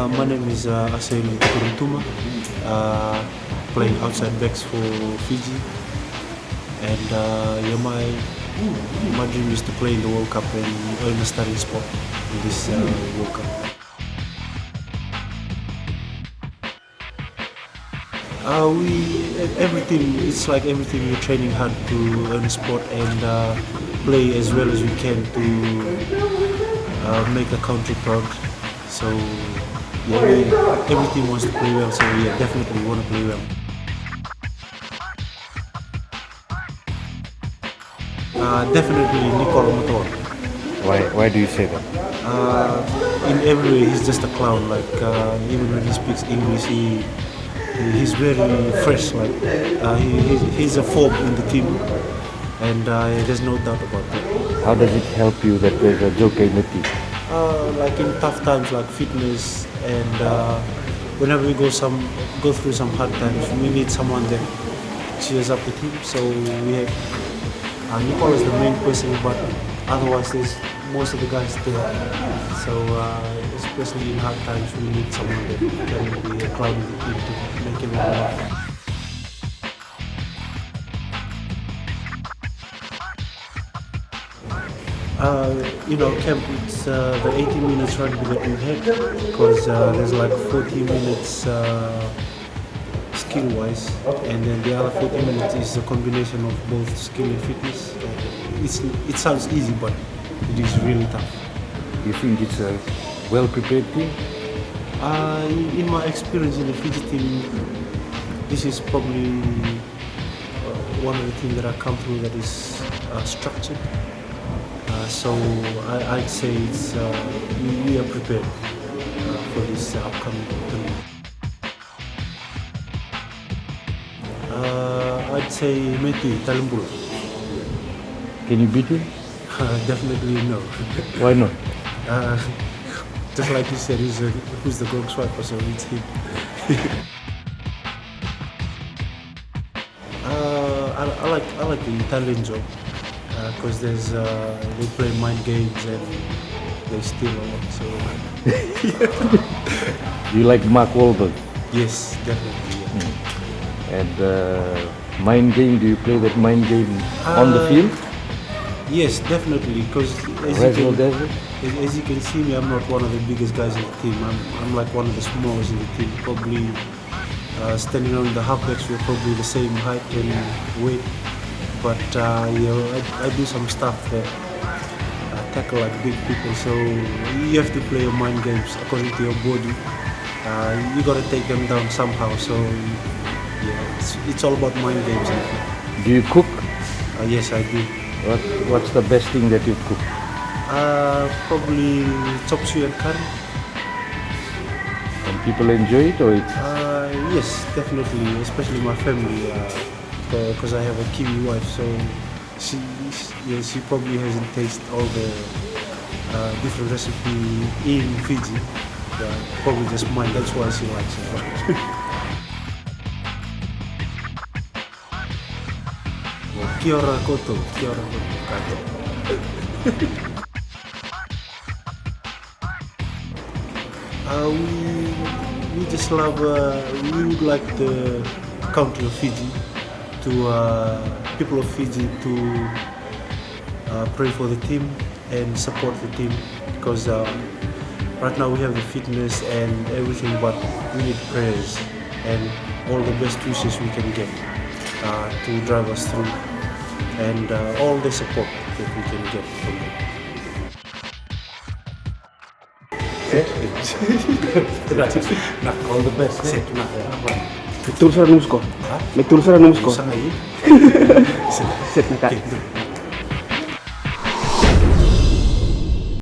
My name is Asaeli Tikoirotuma, playing outside backs for Fiji, and yeah, my dream is to play in the World Cup and earn a starting spot in this World Cup. It's like everything, we're training hard to earn a spot and play as well as we can to make the country proud. So yeah, everything wants to play well, so yeah, definitely want to play well. Definitely Nicolo Motor. Why do you say that? In every way, he's just a clown. Like even when he speaks English, he's very fresh. Like he's a form in the team, and there's no doubt about that. How does it help you that there's a joker in the team? Like in tough times, like fitness, and whenever we go through some hard times, we need someone that cheers up the team. So we have Nicole is the main person, but otherwise there's most of the guys there. So especially in hard times, we need someone that can be a clown in the team to make everyone laugh. Camp, it's the 80 minutes rugby that we had, because there's like 40 minutes skill-wise, and then the other 40 minutes is a combination of both skill and fitness. It sounds easy, but it is really tough. You think it's a well-prepared team? In my experience in the Fiji team, this is probably one of the teams that I come through that is structured. So I'd say we are prepared for this upcoming tournament. I'd say Meti Talumbulu. Can you beat him? Definitely no. Why not? Just like you said, who's the grog swiper, so it's him. I like the Italian job. Because they play mind games and they steal a lot. So You like Mark Wahlberg? yes, definitely. Yeah. And mind game? Do you play that mind game on the field? Yes, definitely. Because as you can see me, I'm not one of the biggest guys in the team. I'm like one of the smallest in the team. Probably standing on the halfbacks, we're probably the same height and weight. But I do some stuff that tackle like big people, so you have to play your mind games according to your body. You gotta take them down somehow. So yeah, it's all about mind games. Do you cook? Yes, I do. What's the best thing that you cook? Probably chop suey and curry. And people enjoy it, or it's? Yes, definitely, especially my family. Because I have a Kiwi wife, so she probably hasn't tasted all the different recipes in Fiji. Probably just mine, that's why she likes it. Kia ora koto, kia ora koto. We just love, we would like the country of Fiji, to people of Fiji to pray for the team and support the team, because right now we have the fitness and everything, but we need prayers and all the best wishes we can get to drive us through, and all the support that we can get from them. All the best. Betul sa nung ko. Betul sa nung ko. Sa ngayon. Set na ka.